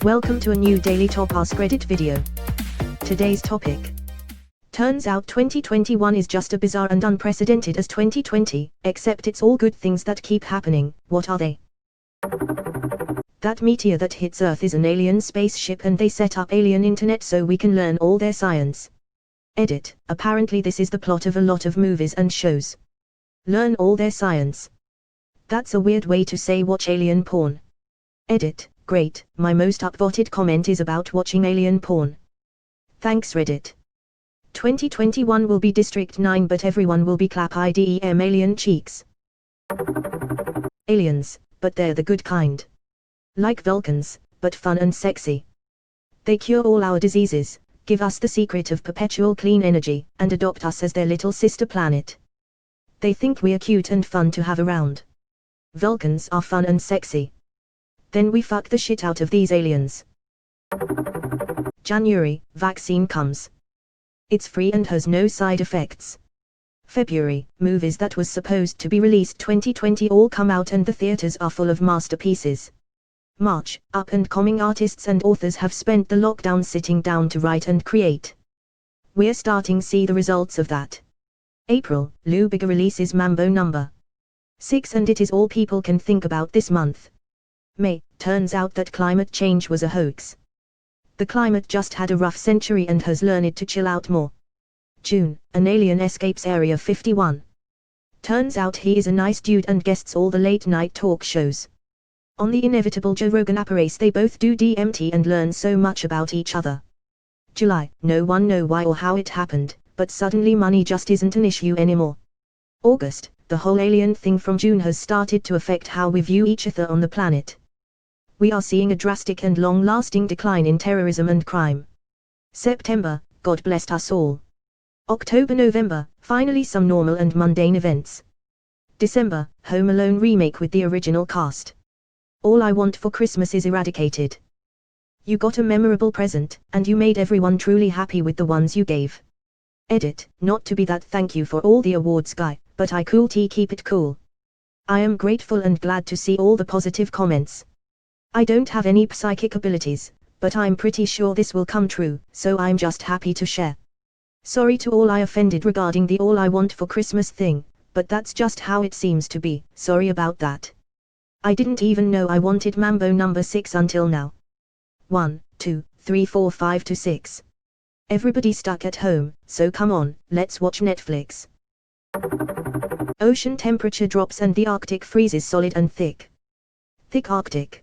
Welcome to a new daily top Askreddit video. Today's topic. Turns out 2021 is just as bizarre and unprecedented as 2020, except it's all good things that keep happening. What are they? That meteor that hits Earth is an alien spaceship and they set up alien internet so we can learn all their science. Edit. Apparently this is the plot of a lot of movies and shows. Learn all their science. That's a weird way to say watch alien porn. Edit. Great, my most upvoted comment is about watching alien porn. Thanks Reddit. 2021 will be District 9 but everyone will be clap IDEM alien cheeks. Aliens, but they're the good kind. Like Vulcans, but fun and sexy. They cure all our diseases, give us the secret of perpetual clean energy, and adopt us as their little sister planet. They think we're cute and fun to have around. Vulcans are fun and sexy. Then we fuck the shit out of these aliens. January, vaccine comes. It's free and has no side effects. February, movies that was supposed to be released 2020 all come out and the theaters are full of masterpieces. March, up and coming artists and authors have spent the lockdown sitting down to write and create. We're starting to see the results of that. April, Lou Bega releases Mambo No. 6 and it is all people can think about this month. May, turns out that climate change was a hoax. The climate just had a rough century and has learned to chill out more. June, an alien escapes Area 51. Turns out he is a nice dude and guests all the late night talk shows. On the inevitable Joe Rogan apparatus they both do DMT and learn so much about each other. July, no one know why or how it happened, but suddenly money just isn't an issue anymore. August, the whole alien thing from June has started to affect how we view each other on the planet. We are seeing a drastic and long-lasting decline in terrorism and crime. September, God blessed us all. October, November, finally some normal and mundane events. December, Home Alone remake with the original cast. All I Want for Christmas is eradicated. You got a memorable present, and you made everyone truly happy with the ones you gave. Edit, not to be that thank you for all the awards guy, but I cool tea keep it cool. I am grateful and glad to see all the positive comments. I don't have any psychic abilities, but I'm pretty sure this will come true, so I'm just happy to share. Sorry to all I offended regarding the All I Want for Christmas thing, but that's just how it seems to be, sorry about that. I didn't even know I wanted Mambo No. 6 until now. 1, 2, 3, 4, 5 to 6. Everybody stuck at home, so come on, let's watch Netflix. Ocean temperature drops and the Arctic freezes solid and thick. Thick Arctic.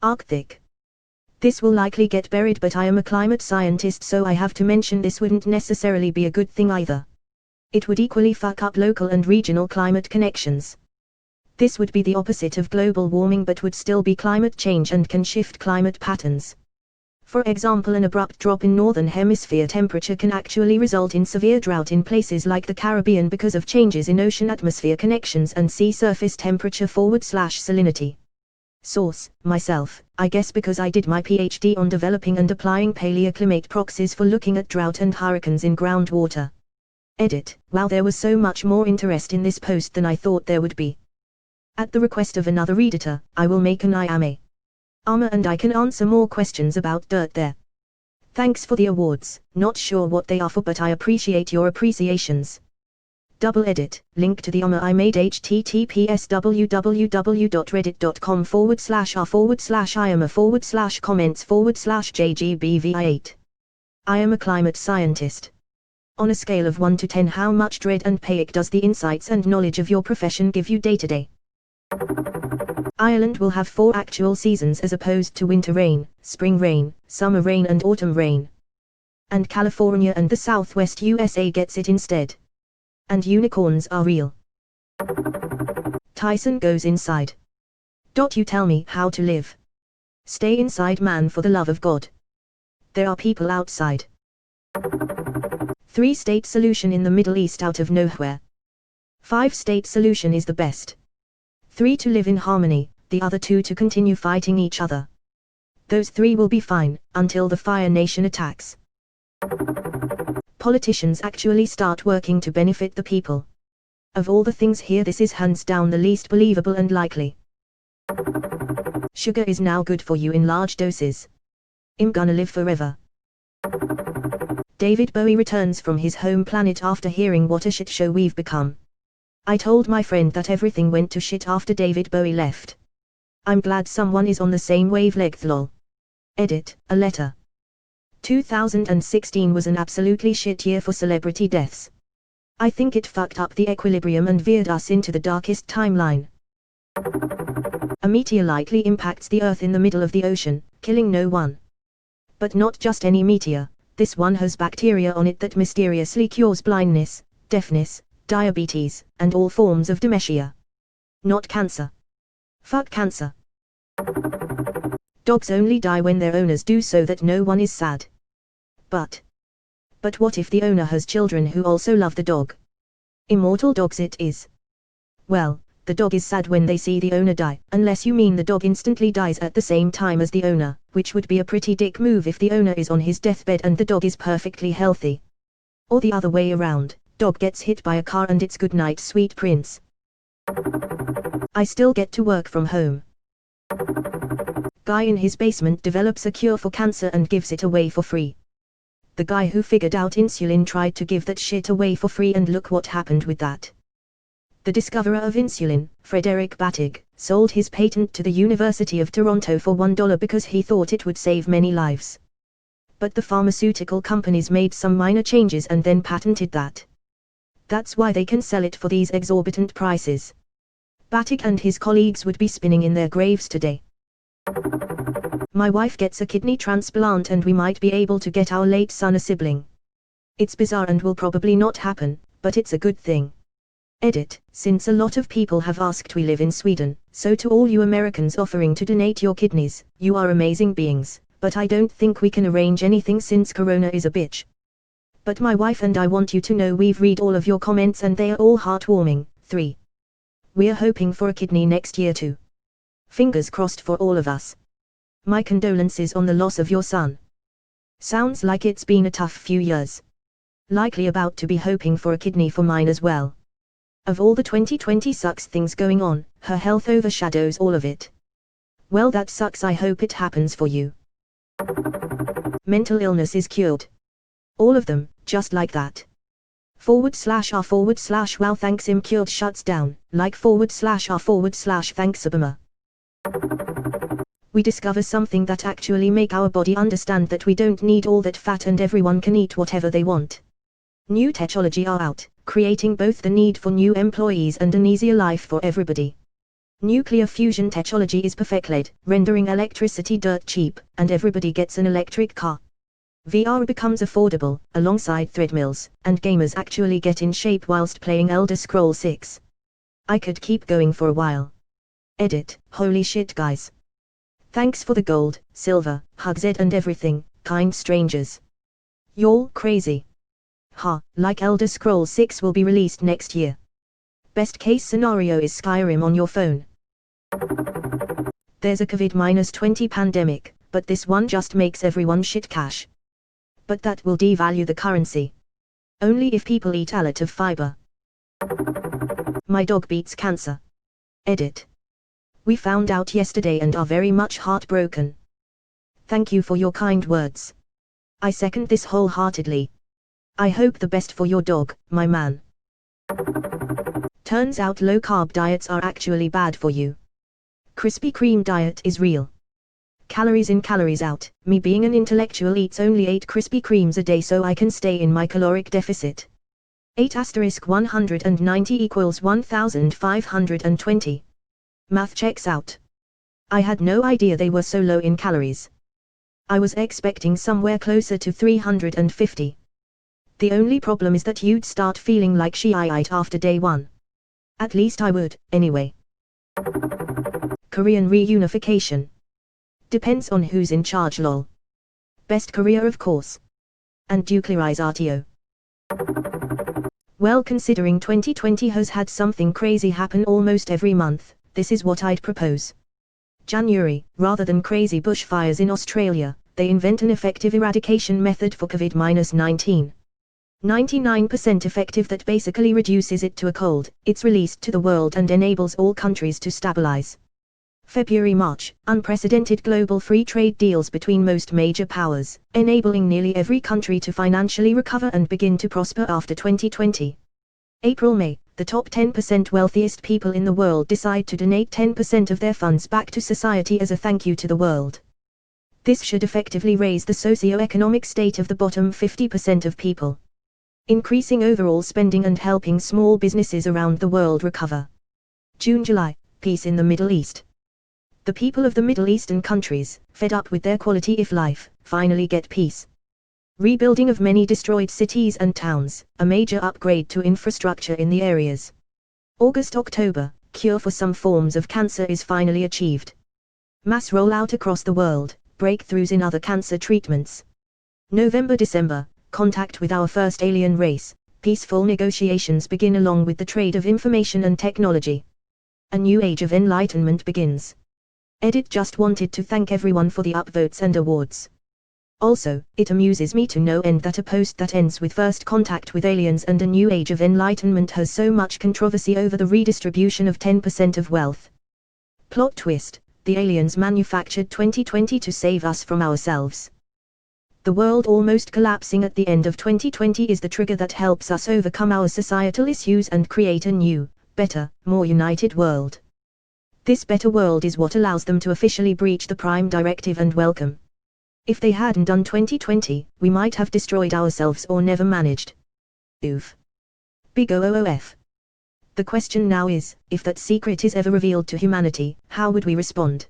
Arctic. This will likely get buried but I am a climate scientist so I have to mention this wouldn't necessarily be a good thing either. It would equally fuck up local and regional climate connections. This would be the opposite of global warming but would still be climate change and can shift climate patterns. For example, an abrupt drop in northern hemisphere temperature can actually result in severe drought in places like the Caribbean because of changes in ocean atmosphere connections and sea surface temperature /salinity. Source, myself, I guess because I did my PhD on developing and applying paleoclimate proxies for looking at drought and hurricanes in groundwater. Edit, wow, there was so much more interest in this post than I thought there would be. At the request of another editor, I will make an I am a armor and I can answer more questions about dirt there. Thanks for the awards, not sure what they are for but I appreciate your appreciations. Double edit, link to the armor I made https www.reddit.com/r/iama/comments/jgbvi8. I am a climate scientist. On a scale of 1 to 10, how much dread and panic does the insights and knowledge of your profession give you day to day? Ireland will have 4 actual seasons as opposed to winter rain, spring rain, summer rain and autumn rain. And California and the Southwest USA gets it instead. And unicorns are real. Tyson goes inside. You tell me how to live. Stay inside, man, for the love of God. There are people outside. 3-state solution in the Middle East out of nowhere. 5-state solution is the best. 3 to live in harmony, the other 2 to continue fighting each other. Those 3 will be fine, until the Fire Nation attacks. Politicians actually start working to benefit the people. Of all the things here, this is hands down the least believable and likely. Sugar is now good for you in large doses. I'm gonna live forever. David Bowie returns from his home planet after hearing what a shit show we've become. I told my friend that everything went to shit after David Bowie left. I'm glad someone is on the same wavelength lol. Edit, a letter. 2016 was an absolutely shit year for celebrity deaths. I think it fucked up the equilibrium and veered us into the darkest timeline. A meteor lightly impacts the Earth in the middle of the ocean, killing no one. But not just any meteor, this one has bacteria on it that mysteriously cures blindness, deafness, diabetes, and all forms of dementia. Not cancer. Fuck cancer. Dogs only die when their owners do so that no one is sad. But what if the owner has children who also love the dog? Immortal dogs it is. Well, the dog is sad when they see the owner die, unless you mean the dog instantly dies at the same time as the owner, which would be a pretty dick move if the owner is on his deathbed and the dog is perfectly healthy. Or the other way around, dog gets hit by a car and it's good night sweet prince. I still get to work from home. Guy in his basement develops a cure for cancer and gives it away for free. The guy who figured out insulin tried to give that shit away for free and look what happened with that. The discoverer of insulin, Frederick Batig, sold his patent to the University of Toronto for $1 because he thought it would save many lives. But the pharmaceutical companies made some minor changes and then patented that. That's why they can sell it for these exorbitant prices. Batig and his colleagues would be spinning in their graves today. My wife gets a kidney transplant and we might be able to get our late son a sibling. It's bizarre and will probably not happen, but it's a good thing. Edit, since a lot of people have asked, we live in Sweden, so to all you Americans offering to donate your kidneys, you are amazing beings, but I don't think we can arrange anything since Corona is a bitch. But my wife and I want you to know we've read all of your comments and they are all heartwarming. 3. We're hoping for a kidney next year too. Fingers crossed for all of us. My condolences on the loss of your son. Sounds like it's been a tough few years. Likely about to be hoping for a kidney for mine as well. Of all the 2020 sucks things going on, her health overshadows all of it. Well, that sucks. I hope it happens for you. Mental illness is cured. All of them, just like that. /r/wow thanks him cured shuts down, like /r/thanks Obama. We discover something that actually make our body understand that we don't need all that fat and everyone can eat whatever they want. New technology are out, creating both the need for new employees and an easier life for everybody. Nuclear fusion technology is perfected, rendering electricity dirt cheap, and everybody gets an electric car. VR becomes affordable, alongside treadmills, and gamers actually get in shape whilst playing Elder Scrolls 6. I could keep going for a while. Edit, holy shit guys. Thanks for the gold, silver, hugs and everything, kind strangers. You're crazy. Like Elder Scrolls 6 will be released next year. Best case scenario is Skyrim on your phone. There's a COVID-20 pandemic, but this one just makes everyone shit cash. But that will devalue the currency. Only if people eat a lot of fiber. My dog beats cancer. Edit. We found out yesterday and are very much heartbroken. Thank you for your kind words. I second this wholeheartedly. I hope the best for your dog, my man. Turns out low-carb diets are actually bad for you. Krispy Kreme diet is real. Calories in, calories out. Me being an intellectual eats only 8 Krispy Kremes a day so I can stay in my caloric deficit. 8*190 equals 1520. Math checks out. I had no idea they were so low in calories. I was expecting somewhere closer to 350. The only problem is that you'd start feeling like Shiite after day 1. At least I would, anyway. Korean reunification. Depends on who's in charge lol. Best Korea of course. And nuclearize RTO. Well, considering 2020 has had something crazy happen almost every month, this is what I'd propose. January, rather than crazy bushfires in Australia, they invent an effective eradication method for COVID-19. 99% effective that basically reduces it to a cold, it's released to the world and enables all countries to stabilize. February-March, unprecedented global free trade deals between most major powers, enabling nearly every country to financially recover and begin to prosper after 2020. April-May, the top 10% wealthiest people in the world decide to donate 10% of their funds back to society as a thank you to the world. This should effectively raise the socio-economic state of the bottom 50% of people, increasing overall spending and helping small businesses around the world recover. June-July, peace in the Middle East. The people of the Middle Eastern countries, fed up with their quality of life, finally get peace. Rebuilding of many destroyed cities and towns, a major upgrade to infrastructure in the areas. August-October, cure for some forms of cancer is finally achieved. Mass rollout across the world, breakthroughs in other cancer treatments. November-December, contact with our first alien race, peaceful negotiations begin along with the trade of information and technology. A new age of enlightenment begins. Edit just wanted to thank everyone for the upvotes and awards. Also, it amuses me to no end that a post that ends with first contact with aliens and a new age of enlightenment has so much controversy over the redistribution of 10% of wealth. Plot twist, the aliens manufactured 2020 to save us from ourselves. The world almost collapsing at the end of 2020 is the trigger that helps us overcome our societal issues and create a new, better, more united world. This better world is what allows them to officially breach the Prime Directive and welcome. If they hadn't done 2020, we might have destroyed ourselves or never managed. Oof. Big OOF. The question now is, if that secret is ever revealed to humanity, how would we respond?